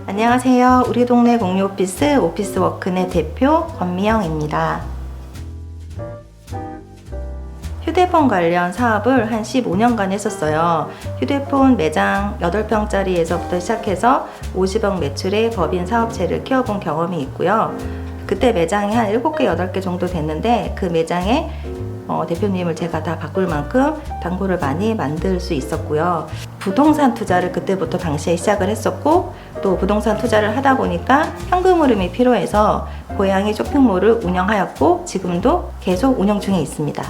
안녕하세요. 우리 동네 공유 오피스 오피스워크넷 대표 권미영입니다. 휴대폰 관련 사업을 한 15년간 했었어요. 휴대폰 매장 8평짜리에서부터 시작해서 50억 매출의 법인 사업체를 키워본 경험이 있고요. 그때 매장이 한 7개, 8개 정도 됐는데 그 매장에 대표님을 제가 다 바꿀 만큼 당구를 많이 만들 수 있었고요. 부동산 투자를 그때부터 당시에 시작을 했었고, 또 부동산 투자를 하다 보니까 현금 흐름이 필요해서 고양이 쇼핑몰을 운영하였고, 지금도 계속 운영 중에 있습니다.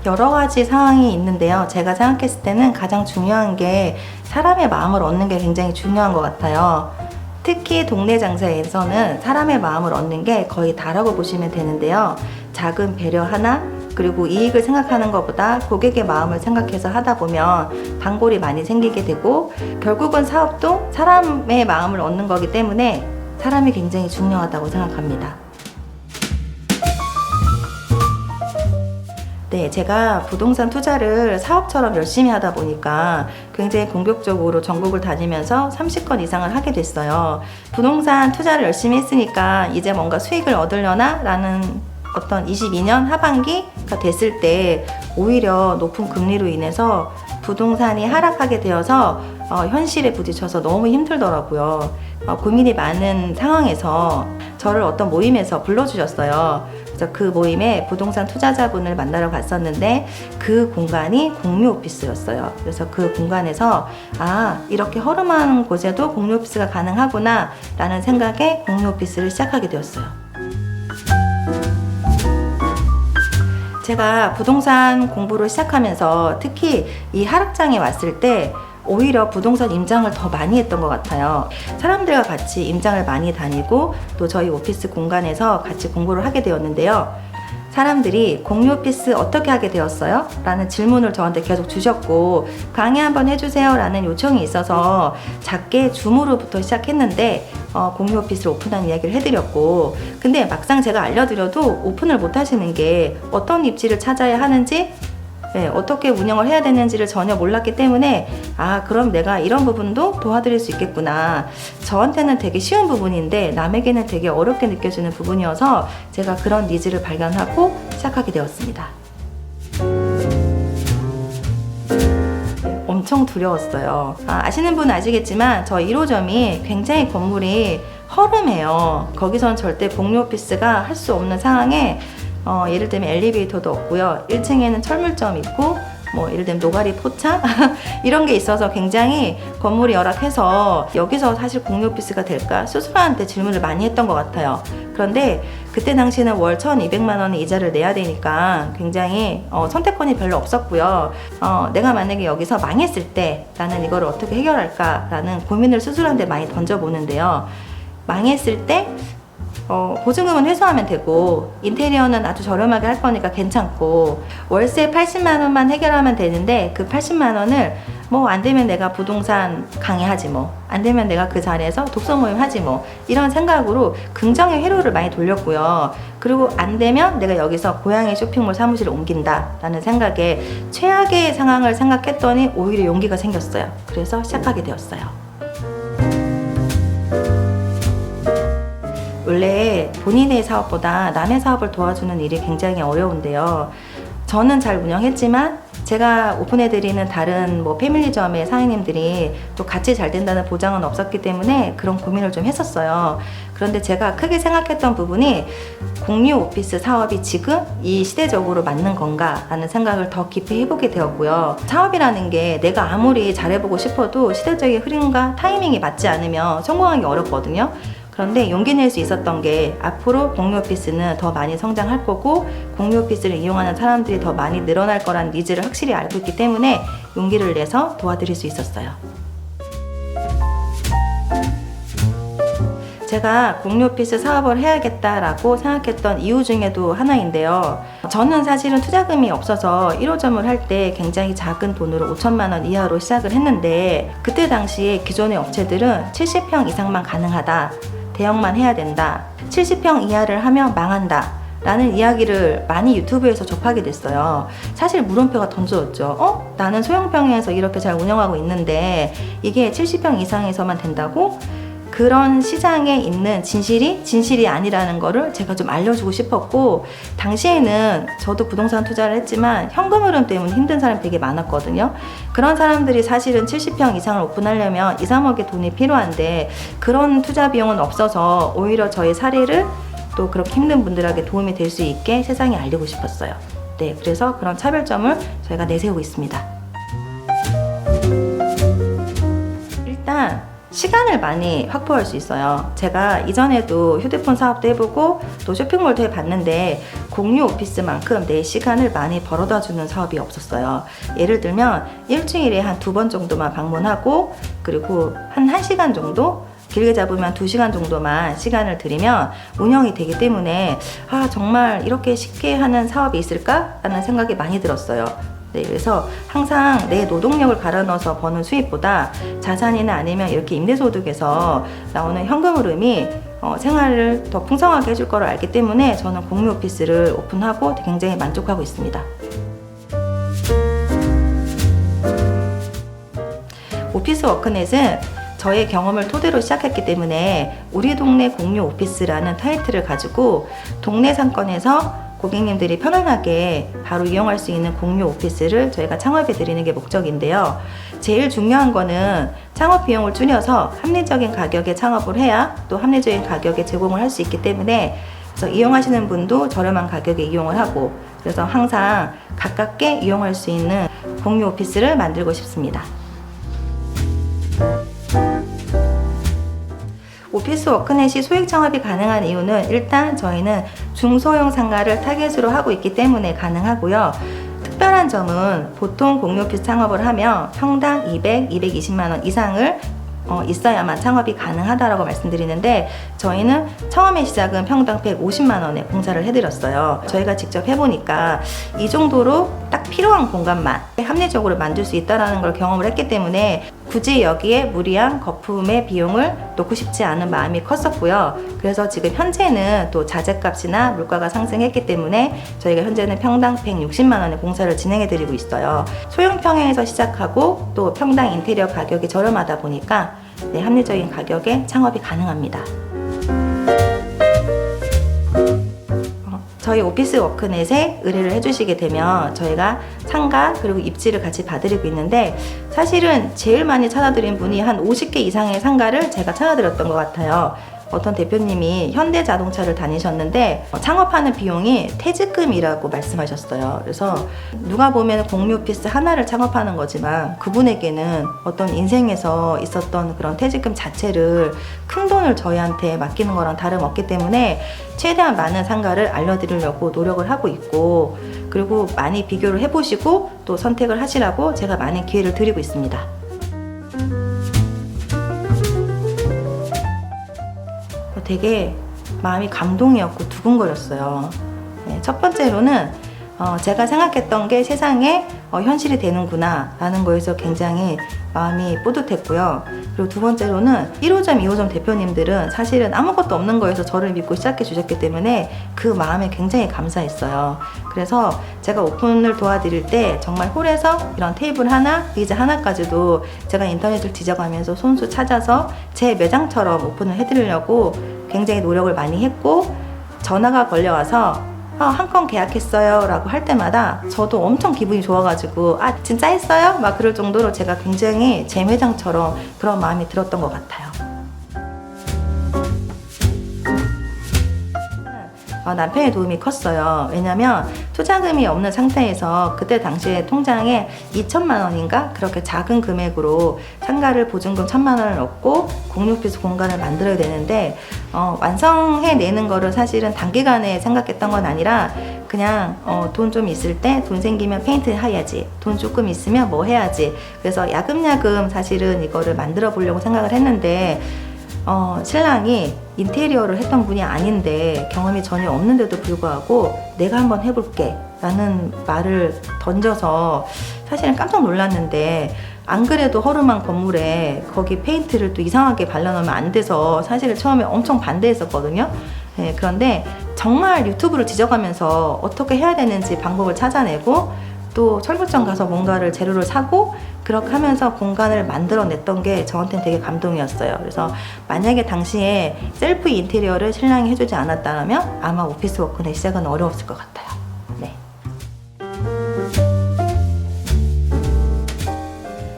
여러 가지 상황이 있는데요. 제가 생각했을 때는 가장 중요한 게 사람의 마음을 얻는 게 굉장히 중요한 것 같아요. 특히 동네 장사에서는 사람의 마음을 얻는 게 거의 다라고 보시면 되는데요. 작은 배려 하나, 그리고 이익을 생각하는 것보다 고객의 마음을 생각해서 하다 보면 단골이 많이 생기게 되고, 결국은 사업도 사람의 마음을 얻는 거기 때문에 사람이 굉장히 중요하다고 생각합니다. 네, 제가 부동산 투자를 사업처럼 열심히 하다 보니까 굉장히 공격적으로 전국을 다니면서 30건 이상을 하게 됐어요. 부동산 투자를 열심히 했으니까 이제 뭔가 수익을 얻으려나? 라는 어떤 22년 하반기가 됐을 때 오히려 높은 금리로 인해서 부동산이 하락하게 되어서 현실에 부딪혀서 너무 힘들더라고요. 고민이 많은 상황에서 저를 어떤 모임에서 불러주셨어요. 그래서 그 모임에 부동산 투자자분을 만나러 갔었는데 그 공간이 공유 오피스였어요. 그래서 그 공간에서 이렇게 허름한 곳에도 공유 오피스가 가능하구나 라는 생각에 공유 오피스를 시작하게 되었어요. 제가 부동산 공부를 시작하면서 특히 이 하락장에 왔을 때 오히려 부동산 임장을 더 많이 했던 것 같아요. 사람들과 같이 임장을 많이 다니고 또 저희 오피스 공간에서 같이 공부를 하게 되었는데요. 사람들이 공유 오피스 어떻게 하게 되었어요? 라는 질문을 저한테 계속 주셨고, 강의 한번 해주세요 라는 요청이 있어서 작게 줌으로부터 시작했는데 공유 오피스를 오픈한 이야기를 해드렸고, 근데 막상 제가 알려드려도 오픈을 못 하시는 게 어떤 입지를 찾아야 하는지, 어떻게 운영을 해야 되는지를 전혀 몰랐기 때문에 그럼 내가 이런 부분도 도와드릴 수 있겠구나. 저한테는 되게 쉬운 부분인데 남에게는 되게 어렵게 느껴지는 부분이어서 제가 그런 니즈를 발견하고 시작하게 되었습니다. 엄청 두려웠어요. 아시는 분은 아시겠지만 저 1호점이 굉장히 건물이 허름해요. 거기선 절대 공유 오피스가 할 수 없는 상황에 예를 들면 엘리베이터도 없고요. 1층에는 철물점 있고 예를 들면 노가리 포차 이런 게 있어서 굉장히 건물이 열악해서 여기서 사실 공유 오피스가 될까 스스로한테 질문을 많이 했던 것 같아요. 그런데 그때 당시에는 월 1,200만 원의 이자를 내야 되니까 굉장히 선택권이 별로 없었고요. 내가 만약에 여기서 망했을 때 나는 이거를 어떻게 해결할까 라는 고민을 스스로한테 많이 던져보는데요. 망했을 때 보증금은 회수하면 되고 인테리어는 아주 저렴하게 할 거니까 괜찮고, 월세 80만 원만 해결하면 되는데 그 80만 원을 안 되면 내가 부동산 강의하지 안 되면 내가 그 자리에서 독서 모임 하지 이런 생각으로 긍정의 회로를 많이 돌렸고요. 그리고 안 되면 내가 여기서 고양이 쇼핑몰 사무실을 옮긴다 라는 생각에 최악의 상황을 생각했더니 오히려 용기가 생겼어요. 그래서 시작하게 되었어요. 원래 본인의 사업보다 남의 사업을 도와주는 일이 굉장히 어려운데요. 저는 잘 운영했지만 제가 오픈해드리는 다른 패밀리점의 사장님들이 또 같이 잘 된다는 보장은 없었기 때문에 그런 고민을 좀 했었어요. 그런데 제가 크게 생각했던 부분이 공유 오피스 사업이 지금 이 시대적으로 맞는 건가 라는 생각을 더 깊이 해보게 되었고요. 사업이라는 게 내가 아무리 잘해보고 싶어도 시대적인 흐름과 타이밍이 맞지 않으면 성공하기 어렵거든요. 그런데 용기 낼 수 있었던 게 앞으로 공유 오피스는 더 많이 성장할 거고 공유 오피스를 이용하는 사람들이 더 많이 늘어날 거라는 니즈를 확실히 알고 있기 때문에 용기를 내서 도와드릴 수 있었어요. 제가 공유 오피스 사업을 해야겠다라고 생각했던 이유 중에도 하나인데요. 저는 사실은 투자금이 없어서 1호점을 할 때 굉장히 작은 돈으로 5천만 원 이하로 시작을 했는데, 그때 당시에 기존의 업체들은 70평 이상만 가능하다, 대형만 해야 된다. 70평 이하를 하면 망한다. 라는 이야기를 많이 유튜브에서 접하게 됐어요. 사실 물음표가 던져졌죠. 나는 소형평에서 이렇게 잘 운영하고 있는데 이게 70평 이상에서만 된다고? 그런 시장에 있는 진실이 아니라는 거를 제가 좀 알려주고 싶었고, 당시에는 저도 부동산 투자를 했지만 현금 흐름 때문에 힘든 사람이 되게 많았거든요. 그런 사람들이 사실은 70평 이상을 오픈하려면 2, 3억의 돈이 필요한데 그런 투자 비용은 없어서 오히려 저의 사례를 또 그렇게 힘든 분들에게 도움이 될 수 있게 세상에 알리고 싶었어요. 네, 그래서 그런 차별점을 저희가 내세우고 있습니다. 일단 시간을 많이 확보할 수 있어요. 제가 이전에도 휴대폰 사업도 해보고 또 쇼핑몰도 해봤는데 공유 오피스만큼 내 시간을 많이 벌어다 주는 사업이 없었어요. 예를 들면 일주일에 한 2번 정도만 방문하고, 그리고 한 1시간 정도, 길게 잡으면 2시간 정도만 시간을 들이면 운영이 되기 때문에 정말 이렇게 쉽게 하는 사업이 있을까? 라는 생각이 많이 들었어요. 네, 그래서 항상 내 노동력을 갈아 넣어서 버는 수입보다 자산이나 아니면 이렇게 임대소득에서 나오는 현금 흐름이 생활을 더 풍성하게 해줄 거를 알기 때문에 저는 공유 오피스를 오픈하고 굉장히 만족하고 있습니다. 오피스 워크넷은 저의 경험을 토대로 시작했기 때문에 우리 동네 공유 오피스라는 타이틀을 가지고 동네 상권에서 고객님들이 편안하게 바로 이용할 수 있는 공유 오피스를 저희가 창업해 드리는 게 목적인데요. 제일 중요한 거는 창업 비용을 줄여서 합리적인 가격에 창업을 해야 또 합리적인 가격에 제공을 할 수 있기 때문에, 그래서 이용하시는 분도 저렴한 가격에 이용을 하고, 그래서 항상 가깝게 이용할 수 있는 공유 오피스를 만들고 싶습니다. 오피스 워크넷이 소액 창업이 가능한 이유는 일단 저희는 중소형 상가를 타겟으로 하고 있기 때문에 가능하고요. 특별한 점은 보통 공유 오피스 창업을 하면 평당 200, 220만 원 이상을 있어야만 창업이 가능하다라고 말씀드리는데, 저희는 처음에 시작은 평당 150만 원에 공사를 해드렸어요. 저희가 직접 해보니까 이 정도로 딱 필요한 공간만 합리적으로 만들 수 있다는 걸 경험을 했기 때문에 굳이 여기에 무리한 거품의 비용을 놓고 싶지 않은 마음이 컸었고요. 그래서 지금 현재는 또 자재값이나 물가가 상승했기 때문에 저희가 현재는 평당 160만 원의 공사를 진행해드리고 있어요. 소형 평형에서 시작하고 또 평당 인테리어 가격이 저렴하다 보니까 합리적인 가격에 창업이 가능합니다. 저희 오피스 워크넷에 의뢰를 해주시게 되면 저희가 상가 그리고 입지를 같이 봐드리고 있는데, 사실은 제일 많이 찾아드린 분이 한 50개 이상의 상가를 제가 찾아드렸던 것 같아요. 어떤 대표님이 현대자동차를 다니셨는데 창업하는 비용이 퇴직금이라고 말씀하셨어요. 그래서 누가 보면 공유 오피스 하나를 창업하는 거지만 그분에게는 어떤 인생에서 있었던 그런 퇴직금 자체를 큰 돈을 저희한테 맡기는 거랑 다름없기 때문에 최대한 많은 상가를 알려드리려고 노력을 하고 있고, 그리고 많이 비교를 해보시고 또 선택을 하시라고 제가 많은 기회를 드리고 있습니다. 되게 마음이 감동이었고 두근거렸어요. 첫 번째로는 제가 생각했던 게 세상에 현실이 되는구나 라는 거에서 굉장히 마음이 뿌듯했고요. 그리고 두 번째로는 1호점, 2호점 대표님들은 사실은 아무것도 없는 거에서 저를 믿고 시작해 주셨기 때문에 그 마음에 굉장히 감사했어요. 그래서 제가 오픈을 도와드릴 때 정말 홀에서 이런 테이블 하나, 의자 하나까지도 제가 인터넷을 뒤져가면서 손수 찾아서 제 매장처럼 오픈을 해드리려고 굉장히 노력을 많이 했고, 전화가 걸려와서 한 건 계약했어요 라고 할 때마다 저도 엄청 기분이 좋아가지고 진짜 했어요? 막 그럴 정도로 제가 굉장히 제 매장처럼 그런 마음이 들었던 것 같아요. 남편의 도움이 컸어요. 왜냐면 투자금이 없는 상태에서 그때 당시에 통장에 2천만 원인가 그렇게 작은 금액으로 상가를 보증금 1,000만 원을 넣고 공유 오피스 공간을 만들어야 되는데 완성해내는 거를 사실은 단기간에 생각했던 건 아니라 그냥 돈 좀 있을 때 돈 생기면 페인트 해야지, 돈 조금 있으면 뭐 해야지, 그래서 야금야금 사실은 이거를 만들어 보려고 생각을 했는데 신랑이 인테리어를 했던 분이 아닌데 경험이 전혀 없는데도 불구하고 내가 한번 해볼게 라는 말을 던져서 사실은 깜짝 놀랐는데 안 그래도 허름한 건물에 거기 페인트를 또 이상하게 발라놓으면 안 돼서 사실 처음에 엄청 반대했었거든요. 네, 그런데 정말 유튜브를 뒤져가면서 어떻게 해야 되는지 방법을 찾아내고 또 철물점 가서 뭔가를 재료를 사고 그렇게 하면서 공간을 만들어냈던 게 저한테는 되게 감동이었어요. 그래서 만약에 당시에 셀프 인테리어를 신랑이 해주지 않았다면 아마 오피스 워크의 시작은 어려웠을 것 같아요. 네.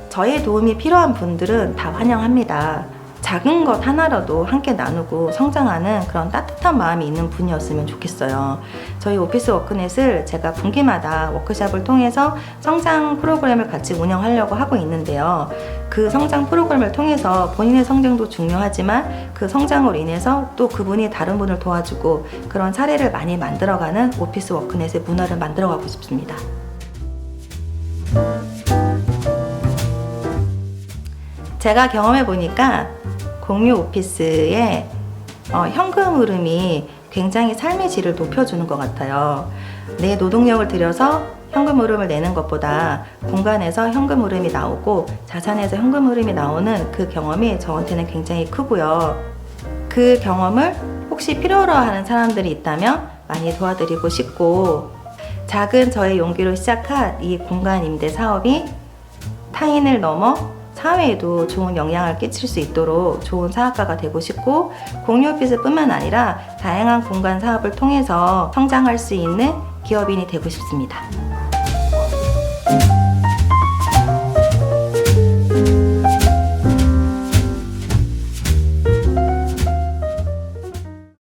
저의 도움이 필요한 분들은 다 환영합니다. 작은 것 하나라도 함께 나누고 성장하는 그런 따뜻한 마음이 있는 분이었으면 좋겠어요. 저희 오피스 워크넷을 제가 분기마다 워크숍을 통해서 성장 프로그램을 같이 운영하려고 하고 있는데요. 그 성장 프로그램을 통해서 본인의 성장도 중요하지만 그 성장으로 인해서 또 그분이 다른 분을 도와주고 그런 사례를 많이 만들어가는 오피스 워크넷의 문화를 만들어가고 싶습니다. 제가 경험해 보니까 공유 오피스의 현금 흐름이 굉장히 삶의 질을 높여주는 것 같아요. 내 노동력을 들여서 현금 흐름을 내는 것보다 공간에서 현금 흐름이 나오고 자산에서 현금 흐름이 나오는 그 경험이 저한테는 굉장히 크고요. 그 경험을 혹시 필요로 하는 사람들이 있다면 많이 도와드리고 싶고, 작은 저의 용기로 시작한 이 공간 임대 사업이 타인을 넘어 사회에도 좋은 영향을 끼칠 수 있도록 좋은 사업가가 되고 싶고, 공유 오피스뿐만 아니라 다양한 공간 사업을 통해서 성장할 수 있는 기업인이 되고 싶습니다.